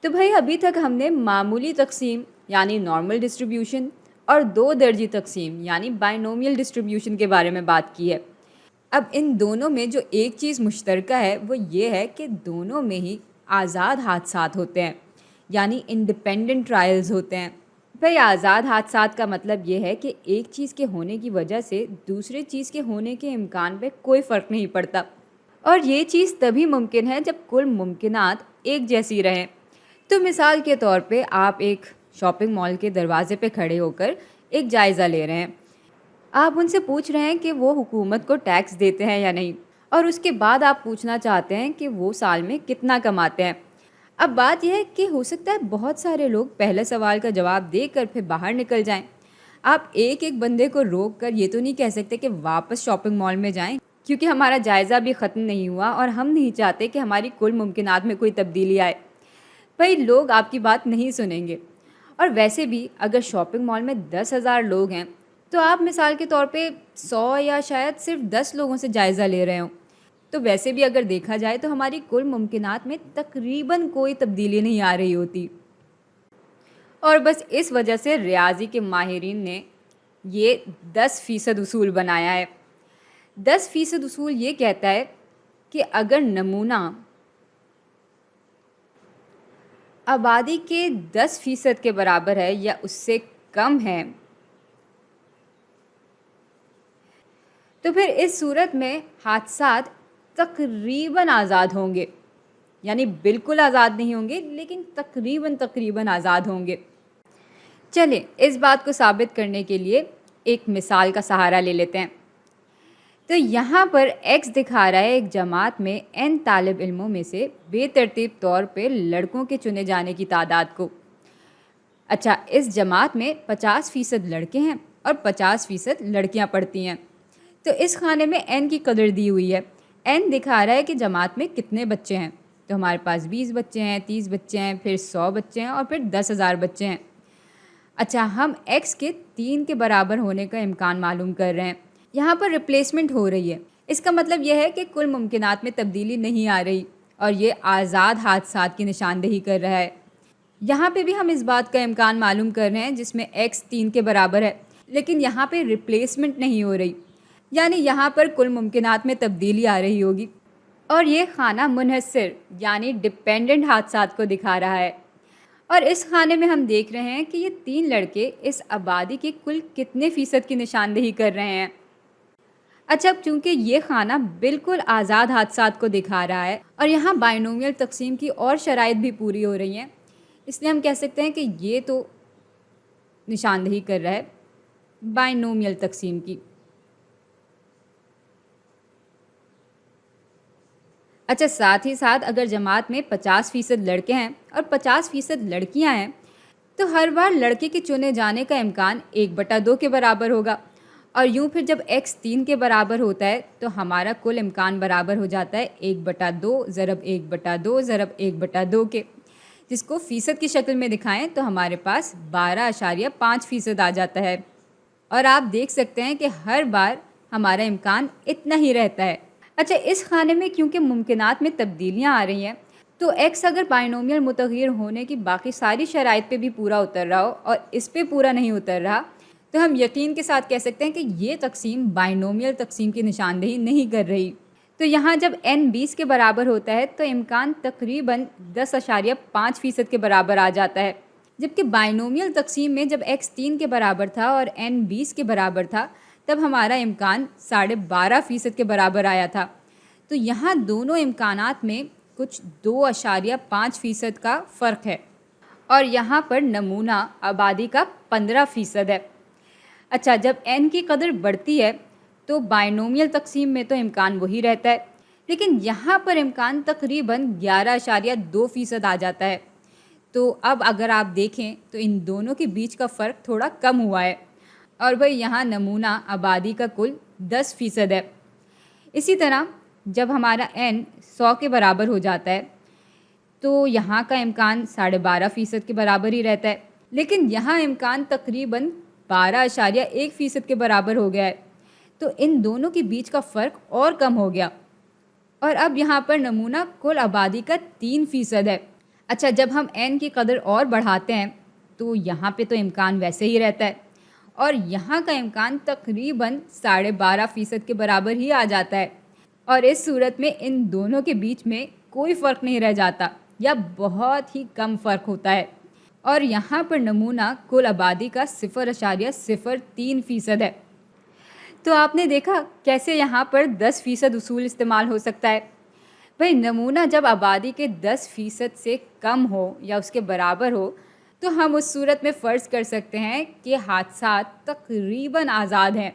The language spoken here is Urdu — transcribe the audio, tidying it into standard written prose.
تو بھائی ابھی تک ہم نے معمولی تقسیم یعنی نارمل ڈسٹریبیوشن اور دو درجی تقسیم یعنی بائنومیل ڈسٹریبیوشن کے بارے میں بات کی ہے۔ اب ان دونوں میں جو ایک چیز مشترکہ ہے وہ یہ ہے کہ دونوں میں ہی آزاد حادثات ہوتے ہیں، یعنی انڈیپینڈنٹ ٹرائلز ہوتے ہیں۔ بھائی آزاد حادثات کا مطلب یہ ہے کہ ایک چیز کے ہونے کی وجہ سے دوسرے چیز کے ہونے کے امکان پہ کوئی فرق نہیں پڑتا، اور یہ چیز تبھی ممکن ہے جب کل ممکنات ایک جیسی رہیں۔ تو مثال کے طور پہ آپ ایک شاپنگ مال کے دروازے پہ کھڑے ہو کر ایک جائزہ لے رہے ہیں۔ آپ ان سے پوچھ رہے ہیں کہ وہ حکومت کو ٹیکس دیتے ہیں یا نہیں، اور اس کے بعد آپ پوچھنا چاہتے ہیں کہ وہ سال میں کتنا کماتے ہیں۔ اب بات یہ ہے کہ ہو سکتا ہے بہت سارے لوگ پہلے سوال کا جواب دے کر پھر باہر نکل جائیں۔ آپ ایک ایک بندے کو روک کر یہ تو نہیں کہہ سکتے کہ واپس شاپنگ مال میں جائیں، کیونکہ ہمارا جائزہ بھی ختم نہیں ہوا اور ہم نہیں چاہتے کہ ہماری کل ممکنات میں کوئی تبدیلی آئے۔ بھائی لوگ آپ کی بات نہیں سنیں گے، اور ویسے بھی اگر شاپنگ مال میں 10,000 لوگ ہیں تو آپ مثال کے طور پہ 100 یا شاید صرف 10 لوگوں سے جائزہ لے رہے ہوں، تو ویسے بھی اگر دیکھا جائے تو ہماری کل ممکنات میں تقریباً کوئی تبدیلی نہیں آ رہی ہوتی۔ اور بس اس وجہ سے ریاضی کے ماہرین نے یہ 10% اصول بنایا ہے۔ 10% اصول یہ کہتا ہے کہ اگر نمونہ آبادی کے 10% کے برابر ہے یا اس سے کم ہے تو پھر اس صورت میں حادثات تقریباً آزاد ہوں گے، یعنی بالکل آزاد نہیں ہوں گے لیکن تقریباً آزاد ہوں گے۔ چلیں اس بات کو ثابت کرنے کے لیے ایک مثال کا سہارا لے لیتے ہیں۔ تو یہاں پر ایکس دکھا رہا ہے ایک جماعت میں n طالب علموں میں سے بے ترتیب طور پہ لڑکوں کے چنے جانے کی تعداد کو۔ اچھا، اس جماعت میں 50% لڑکے ہیں اور 50% لڑکیاں پڑھتی ہیں۔ تو اس خانے میں n کی قدر دی ہوئی ہے۔ n دکھا رہا ہے کہ جماعت میں کتنے بچے ہیں، تو ہمارے پاس 20 بچے ہیں، 30 بچے ہیں، پھر 100 بچے ہیں اور پھر 10,000 بچے ہیں۔ اچھا، ہم x کے 3 کے برابر ہونے کا امکان معلوم کر رہے ہیں۔ یہاں پر ریپلیسمنٹ ہو رہی ہے، اس کا مطلب یہ ہے کہ کل ممکنات میں تبدیلی نہیں آ رہی، اور یہ آزاد حادثات کی نشاندہی کر رہا ہے۔ یہاں پہ بھی ہم اس بات کا امکان معلوم کر رہے ہیں جس میں x 3 کے برابر ہے، لیکن یہاں پہ ریپلیسمنٹ نہیں ہو رہی، یعنی یہاں پر کل ممکنات میں تبدیلی آ رہی ہوگی، اور یہ خانہ منحصر یعنی ڈیپینڈنٹ حادثات کو دکھا رہا ہے۔ اور اس خانے میں ہم دیکھ رہے ہیں کہ یہ 3 لڑکے اس آبادی کے کل کتنے فیصد کی نشاندہی کر رہے ہیں۔ اچھا، چونکہ یہ خانہ بالکل آزاد حادثات کو دکھا رہا ہے اور یہاں بائنومیل تقسیم کی اور شرائط بھی پوری ہو رہی ہیں، اس لیے ہم کہہ سکتے ہیں کہ یہ تو نشاندہی کر رہا ہے بائنومیل تقسیم کی۔ اچھا، ساتھ ہی ساتھ اگر جماعت میں 50% لڑکے ہیں اور 50% لڑکیاں ہیں تو ہر بار لڑکے کے چنے جانے کا امکان 1/2 کے برابر ہوگا، اور یوں پھر جب x 3 کے برابر ہوتا ہے تو ہمارا کل امکان برابر ہو جاتا ہے 1/2 ضرب 1/2 ضرب 1/2 کے، جس کو فیصد کی شکل میں دکھائیں تو ہمارے پاس 12.5% آ جاتا ہے۔ اور آپ دیکھ سکتے ہیں کہ ہر بار ہمارا امکان اتنا ہی رہتا ہے۔ اچھا، اس خانے میں کیونکہ ممکنات میں تبدیلیاں آ رہی ہیں تو x اگر بائنومیل متغیر ہونے کی باقی ساری شرائط پہ بھی پورا اتر رہا ہو اور اس پہ پورا نہیں اتر رہا تو ہم یقین کے ساتھ کہہ سکتے ہیں کہ یہ تقسیم بائنومیل تقسیم کی نشاندہی نہیں کر رہی۔ تو یہاں جب n 20 کے برابر ہوتا ہے تو امکان تقریباً 10.5% کے برابر آ جاتا ہے، جبکہ بائنومیل تقسیم میں جب x 3 کے برابر تھا اور n 20 کے برابر تھا تب ہمارا امکان 12.5% کے برابر آیا تھا۔ تو یہاں دونوں امکانات میں کچھ 2.5% کا فرق ہے، اور یہاں پر نمونہ آبادی کا 15% ہے۔ اچھا، جب n کی قدر بڑھتی ہے تو بائنومیل تقسیم میں تو امکان وہی رہتا ہے، لیکن یہاں پر امکان تقریباً 11.2% آ جاتا ہے۔ تو اب اگر آپ دیکھیں تو ان دونوں کے بیچ کا فرق تھوڑا کم ہوا ہے، اور بھئی یہاں نمونہ آبادی کا کل 10% ہے۔ اسی طرح جب ہمارا n 100 کے برابر ہو جاتا ہے تو یہاں کا امکان 12.5% کے برابر ہی رہتا ہے، لیکن یہاں امکان تقریباً 12.1% کے برابر ہو گیا ہے۔ تو ان دونوں کے بیچ کا فرق اور کم ہو گیا، اور اب یہاں پر نمونہ کل آبادی کا 3% ہے۔ اچھا، جب ہم n کی قدر اور بڑھاتے ہیں تو یہاں پہ تو امکان ویسے ہی رہتا ہے، اور یہاں کا امکان تقریباً 12.5% کے برابر ہی آ جاتا ہے، اور اس صورت میں ان دونوں کے بیچ میں کوئی فرق نہیں رہ جاتا یا بہت ہی کم فرق ہوتا ہے، اور یہاں پر نمونہ کل آبادی کا 0.03% ہے۔ تو آپ نے دیکھا کیسے یہاں پر 10% اصول استعمال ہو سکتا ہے۔ بھئی نمونہ جب آبادی کے 10% سے کم ہو یا اس کے برابر ہو تو ہم اس صورت میں فرض کر سکتے ہیں کہ حادثات تقریباً آزاد ہیں،